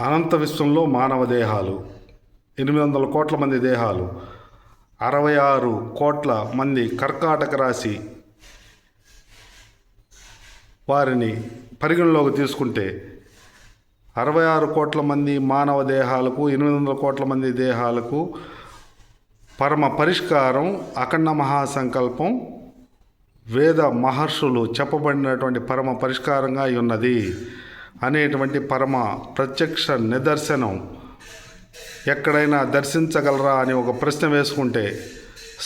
అనంత విశ్వంలో మానవ దేహాలు 800 కోట్ల మంది దేహాలు, 66 కోట్ల మంది కర్కాటక రాశి వారిని పరిగణలోకి తీసుకుంటే 66 కోట్ల మంది మానవ దేహాలకు, 800 కోట్ల మంది దేహాలకు పరమ పరిష్కారం అఖండ మహాసంకల్పం వేద మహర్షులు చెప్పబడినటువంటి పరమ పరిష్కారంగా ఉన్నది అనేటువంటి పరమ ప్రత్యక్ష నిదర్శనం ఎక్కడైనా దర్శించగలరా అని ఒక ప్రశ్న వేసుకుంటే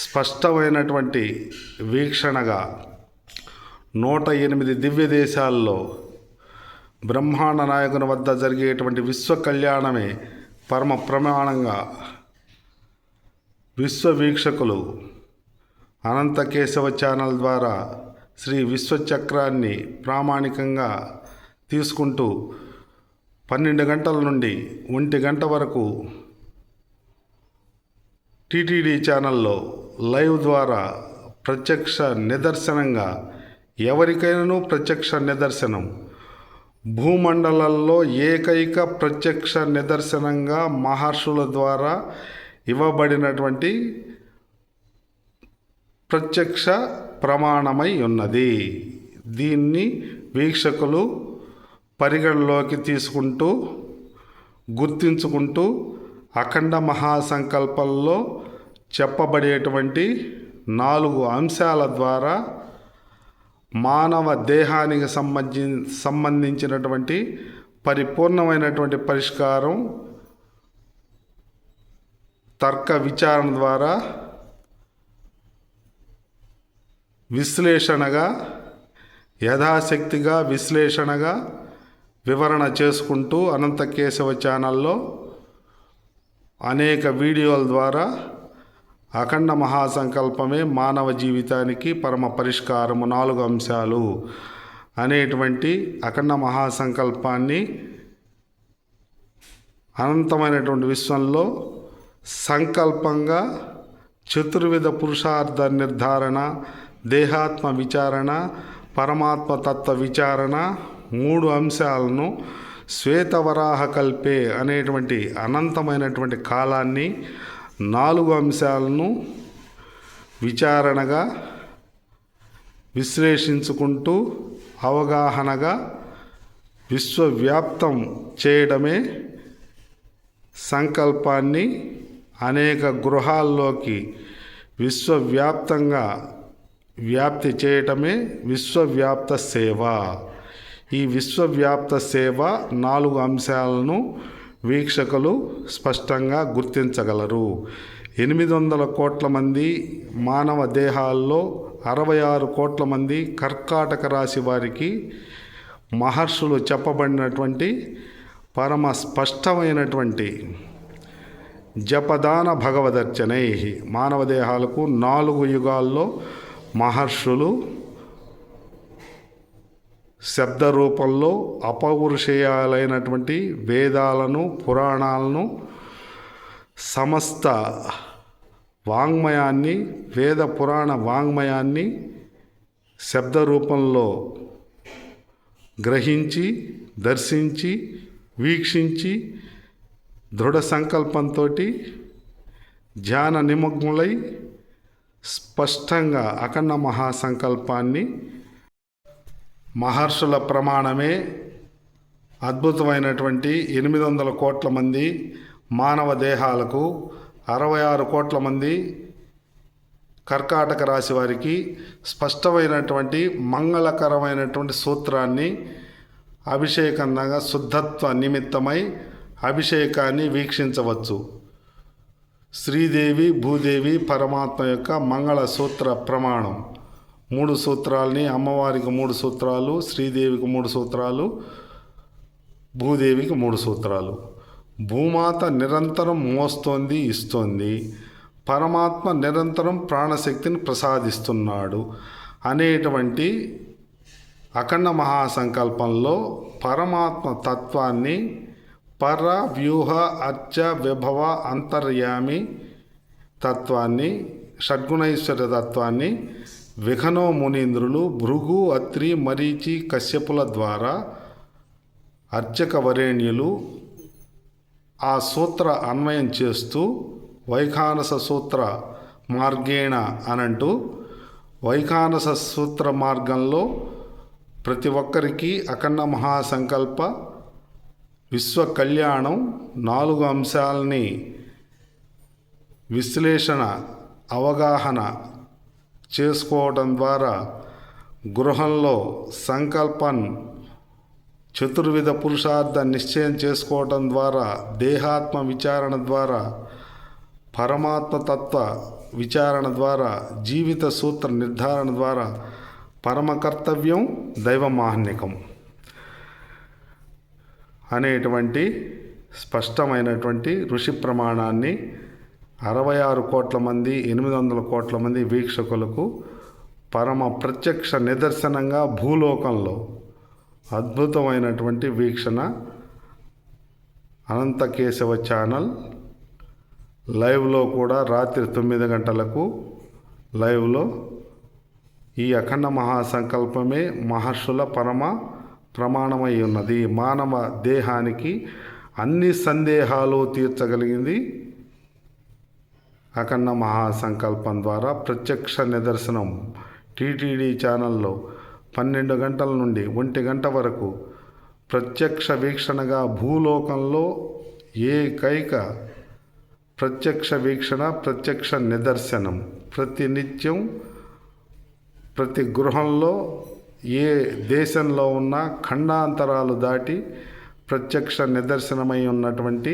స్పష్టమైనటువంటి వీక్షణగా 108 దివ్య దేశాల్లో బ్రహ్మాండ నాయకుని వద్ద జరిగేటువంటి విశ్వ కళ్యాణమే పరమ ప్రమాణంగా విశ్వ వీక్షకులు అనంత కేశవ ఛానల్ ద్వారా శ్రీ విశ్వచక్రాన్ని ప్రామాణికంగా తీసుకుంటూ 12 గంటల నుండి 1 గంట వరకు టీటీడీ ఛానల్లో లైవ్ ద్వారా ప్రత్యక్ష నిదర్శనంగా ఎవరికైనాను ప్రత్యక్ష నిదర్శనం భూమండలంలో ఏకైక ప్రత్యక్ష నిదర్శనంగా మహర్షుల ద్వారా ఇవ్వబడినటువంటి ప్రత్యక్ష ప్రమాణమై ఉన్నది. దీన్ని వీక్షకులు పరిగణలోకి తీసుకుంటూ గుర్తించుకుంటూ అఖండ మహాసంకల్పంలో చెప్పబడేటువంటి 4 అంశాల ద్వారా మానవ దేహానికి సంబంధించినటువంటి పరిపూర్ణమైనటువంటి పరిష్కారం తర్క విచారణ ద్వారా విశ్లేషణగా యథాశక్తిగా విశ్లేషణగా వివరణ చేసుకుంటూ అనంత కేశవ ఛానల్లో అనేక వీడియోల ద్వారా అఖండ మహాసంకల్పమే మానవ జీవితానికి పరమ పరిష్కారము 4 అంశాలు అనేటువంటి అఖండ మహాసంకల్పాన్ని అనంతమైనటువంటి విశ్వంలో సంకల్పంగా చతుర్విధ పురుషార్థ నిర్ధారణ, దేహాత్మ విచారణ, పరమాత్మ తత్వ విచారణ 3 అంశాలను శ్వేతవరాహ కల్పే అనేటువంటి అనంతమైనటువంటి కాలాన్ని 4 అంశాలను విచారణగా విశ్లేషించుకుంటూ అవగాహనగా విశ్వవ్యాప్తం చేయడమే సంకల్పాన్ని అనేక గృహాల్లోకి విశ్వవ్యాప్తంగా వ్యాప్తి చేయటమే విశ్వవ్యాప్త సేవ. ఈ విశ్వవ్యాప్త సేవ 4 అంశాలను వీక్షకులు స్పష్టంగా గుర్తించగలరు. 800 కోట్ల మంది మానవ దేహాల్లో 66 కోట్ల మంది కర్కాటక రాశి వారికి మహర్షులు చెప్పబడినటువంటి పరమ స్పష్టమైనటువంటి జపదాన భగవదర్చనై మానవ దేహాలకు 4 యుగాల్లో మహర్షులు శబ్ద రూపంలో అపౌరుషేయాలైనటువంటి వేదాలను, పురాణాలను, సమస్త వాంగ్మయాన్ని, వేద పురాణ వాంగ్మయాన్ని శబ్ద రూపంలో గ్రహించి, దర్శించి, వీక్షించి దృఢ సంకల్పంతో ధ్యాన నిమగ్నులై స్పష్టంగా అఖండ మహాసంకల్పాన్ని మహర్షుల ప్రమాణమే అద్భుతమైనటువంటి 800 కోట్ల మంది మానవ దేహాలకు 66 కోట్ల మంది కర్కాటక రాశి వారికి స్పష్టమైనటువంటి మంగళకరమైనటువంటి సూత్రాన్ని అభిషేకంగా శుద్ధత్వ నిమిత్తమై అభిషేకాన్ని వీక్షించవచ్చు. శ్రీదేవి భూదేవి పరమాత్మ యొక్క మంగళ సూత్ర ప్రమాణం 3 సూత్రాలని, అమ్మవారికి 3 సూత్రాలు, శ్రీదేవికి 3 సూత్రాలు, భూదేవికి 3 సూత్రాలు. భూమాత నిరంతరం మోస్తోంది, ఇస్తోంది. పరమాత్మ నిరంతరం ప్రాణశక్తిని ప్రసాదిస్తున్నాడు అనేటువంటి అఖండ మహాసంకల్పంలో పరమాత్మ తత్వాన్ని పర వ్యూహ అర్చ విభవ అంతర్యామి తత్వాన్ని, షడ్గుణైశ్వర్య తత్వాన్ని విఘనో మునీంద్రులు భృగు, అత్రి, మరీచి, కశ్యపుల ద్వారా అర్చక వరేణ్యులు ఆ సూత్ర అన్వయం చేస్తూ వైఖానస సూత్ర మార్గేణ అనంటూ వైఖానస సూత్ర మార్గంలో ప్రతి ఒక్కరికి అఖండ మహాసంకల్ప విశ్వ కళ్యాణం 4 అంశాలని విశ్లేషణ అవగాహన చేసుకోవడం ద్వారా గృహంలో సంకల్పం చతుర్విధ పురుషార్థ నిశ్చయం చేసుకోవటం ద్వారా దేహాత్మ విచారణ ద్వారా పరమాత్మతత్వ విచారణ ద్వారా జీవిత సూత్ర నిర్ధారణ ద్వారా పరమ కర్తవ్యం దైవమాహ్నికం అనేటువంటి స్పష్టమైనటువంటి ఋషి ప్రమాణాన్ని 66 కోట్ల మంది 800 కోట్ల మంది వీక్షకులకు పరమ ప్రత్యక్ష నిదర్శనంగా భూలోకంలో అద్భుతమైనటువంటి వీక్షణ అనంత కేశవ ఛానల్ లైవ్లో కూడా రాత్రి 9 గంటలకు లైవ్లో ఈ అఖండ మహాసంకల్పమే మహర్షుల పరమ ప్రమాణమై ఉన్నది. మానవ దేహానికి అన్ని సందేహాలు తీర్చగలిగింది అఖండ మహాసంకల్పం ద్వారా ప్రత్యక్ష నిదర్శనం. టీటీడీ ఛానల్లో 12 గంటల నుండి 1 గంట వరకు ప్రత్యక్ష వీక్షణగా భూలోకంలో ఏకైక ప్రత్యక్ష వీక్షణ ప్రత్యక్ష నిదర్శనం. ప్రతినిత్యం ప్రతి గృహంలో ఏ దేశంలో ఉన్న ఖండాంతరాలు దాటి ప్రత్యక్ష నిదర్శనమై ఉన్నటువంటి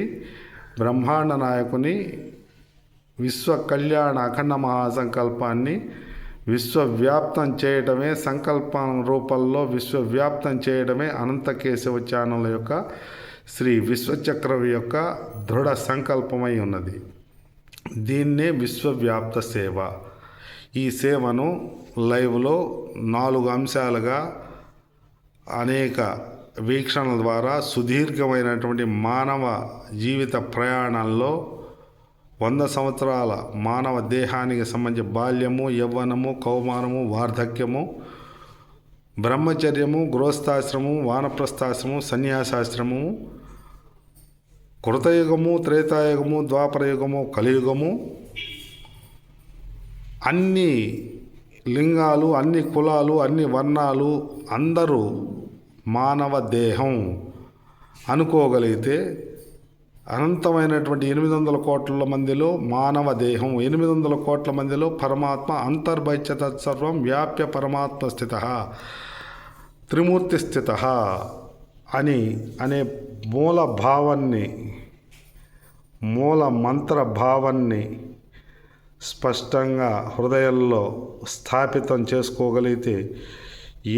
బ్రహ్మాండ నాయకుని విశ్వ కళ్యాణ అఖండ మహాసంకల్పాన్ని విశ్వవ్యాప్తం చేయడమే, సంకల్పం రూపంలో విశ్వవ్యాప్తం చేయడమే అనంత కేశవ ఛానల్ యొక్క శ్రీ విశ్వచక్రం యొక్క దృఢ సంకల్పమై ఉన్నది. దీన్నే విశ్వవ్యాప్త సేవ. ఈ సేవను లైవ్లో 4 అంశాలుగా అనేక వీక్షణల ద్వారా సుదీర్ఘమైనటువంటి మానవ జీవిత ప్రయాణంలో 100 సంవత్సరాల మానవ దేహానికి సంబంధించి బాల్యము, యవ్వనము, కౌమారము, వార్ధక్యము, బ్రహ్మచర్యము, గృహస్థాశ్రమము, వానప్రస్థాశ్రమము, సన్యాసాశ్రమము, కృతయుగము, త్రేతాయుగము, ద్వాపరయుగము, కలియుగము, అన్ని లింగాలు, అన్ని కులాలు, అన్ని వర్ణాలు, అందరూ మానవ దేహం అనుకోగలిగితే అనంతమైనటువంటి 800 కోట్ల మందిలో మానవ దేహం, 800 కోట్ల మందిలో పరమాత్మ అంతర్బైచ్య తత్సర్వం వ్యాప్య పరమాత్మ స్థిత త్రిమూర్తి స్థిత అనే మూల భావాన్ని, మూల మంత్ర భావాన్ని స్పష్టంగా హృదయంలో స్థాపితం చేసుకోగలిగితే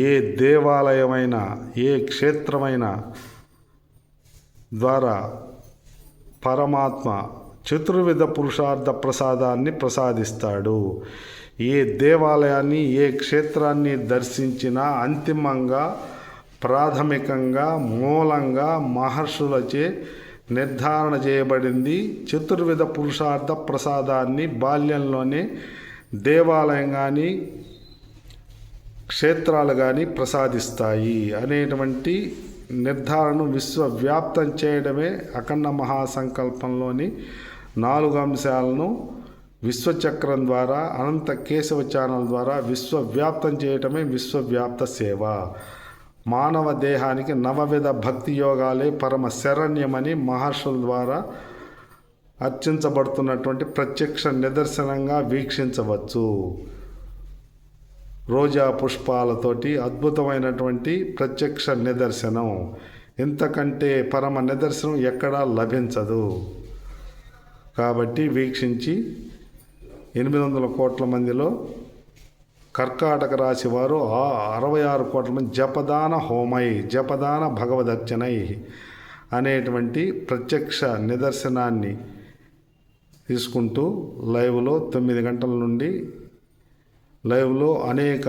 ఏ దేవాలయమైనా ఏ క్షేత్రమైనా ద్వారా పరమాత్మ చతుర్విధ పురుషార్థ ప్రసాదాన్ని ప్రసాదిస్తాడు. ఏ దేవాలయాన్ని ఏ క్షేత్రాన్ని దర్శించినా అంతిమంగా ప్రాథమికంగా మూలంగా మహర్షులచే నిర్ధారణ చేయబడింది. చతుర్విధ పురుషార్థ ప్రసాదాన్ని బాల్యంలోనే దేవాలయం కానీ క్షేత్రాలు కానీ ప్రసాదిస్తాయి అనేటువంటి నిర్ధారణను విశ్వవ్యాప్తం చేయడమే అఖండ మహాసంకల్పంలోని 4 అంశాలను విశ్వచక్రం ద్వారా అనంత కేశవ ఛానల్ ద్వారా విశ్వవ్యాప్తం చేయటమే విశ్వవ్యాప్త సేవ. మానవ దేహానికి 9 భక్తి యోగాలే పరమ శరణ్యమని మహర్షుల ద్వారా అర్చించబడుతున్నటువంటి ప్రత్యక్ష నిదర్శనంగా వీక్షించవచ్చు. రోజా పుష్పాలతోటి అద్భుతమైనటువంటి ప్రత్యక్ష నిదర్శనం. ఇంతకంటే పరమ నిదర్శనం ఎక్కడా లభించదు. కాబట్టి వీక్షించి 800 కోట్ల మందిలో కర్కాటక రాశి వారు 66 కోట్ల మంది జపదాన హోమై జపదాన భగవదర్చనై అనేటువంటి ప్రత్యక్ష నిదర్శనాన్ని తీసుకుంటూ లైవ్లో 9 గంటల నుండి లైవ్లో అనేక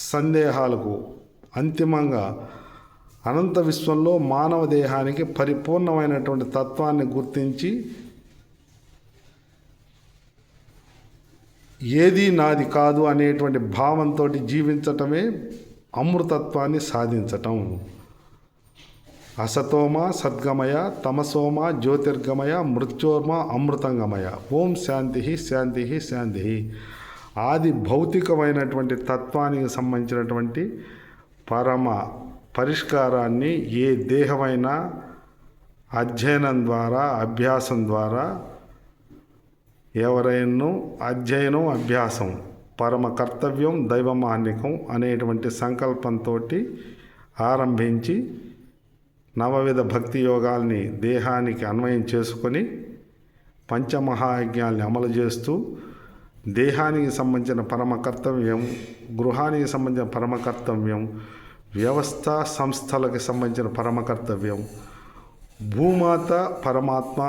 సందేహాలకు అంతిమంగా అనంత విశ్వంలో మానవ దేహానికి పరిపూర్ణమైనటువంటి తత్వాన్ని గుర్తించి ఏది నాది కాదు అనేటువంటి భావంతో జీవించటమే అమృతత్వాన్ని సాధించటం. అసతోమ సద్గమయ, తమసోమ జ్యోతిర్గమయ, మృత్యోర్మ అమృతంగమయ. ఓం శాంతి శాంతి శాంతి. ఆది భౌతికమైనటువంటి తత్వానికి సంబంధించినటువంటి పరమ పరిష్కారాన్ని ఏ దేహమైనా అధ్యయనం ద్వారా, అభ్యాసం ద్వారా ఎవరైనా అధ్యయనం, అభ్యాసం పరమ కర్తవ్యం దైవమాన్నికం అనేటువంటి సంకల్పంతో ఆరంభించి నవవిధ భక్తి యోగాల్ని దేహానికి అన్వయం చేసుకొని పంచమహాయజ్ఞాల్ని అమలు చేస్తూ దేహానికి సంబంధించిన పరమ కర్తవ్యం, గృహానికి సంబంధించిన పరమ కర్తవ్యం, వ్యవస్థ సంస్థలకు సంబంధించిన పరమ కర్తవ్యం, భూమాత పరమాత్మ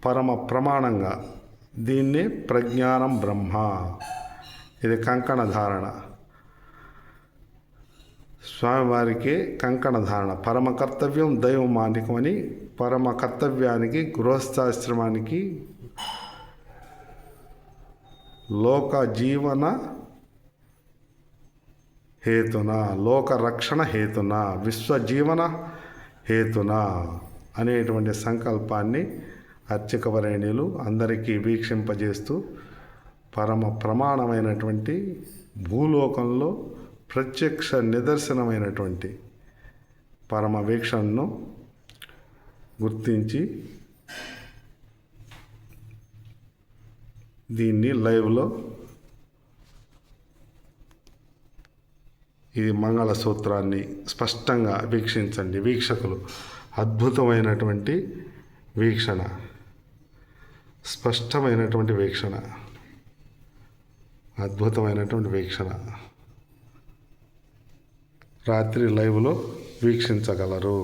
పరమ ప్రమాణంగా దీన్నే ప్రజ్ఞానం బ్రహ్మ. ఇది కంకణ ధారణ. స్వామివారికి కంకణ ధారణ. పరమ కర్తవ్యం దైవమానికం అని పరమ కర్తవ్యానికి, గృహస్థాశ్రమానికి, లోక జీవన హేతున, లోక రక్షణ హేతున, విశ్వజీవన హేతున అనేటువంటి సంకల్పాన్ని అర్చకవరేణ్యులు అందరికీ వీక్షింపజేస్తూ పరమ ప్రమాణమైనటువంటి భూలోకంలో ప్రత్యక్ష నిదర్శనమైనటువంటి పరమ వీక్షణను గుర్తించి దీన్ని లైవ్లో ఇది మంగళసూత్రాన్ని స్పష్టంగా వీక్షించండి వీక్షకులు. అద్భుతమైనటువంటి వీక్షణ, స్పష్టమైనటువంటి వీక్షణ, అద్భుతమైనటువంటి వీక్షణ రాత్రి లైవ్లో వీక్షించగలరు.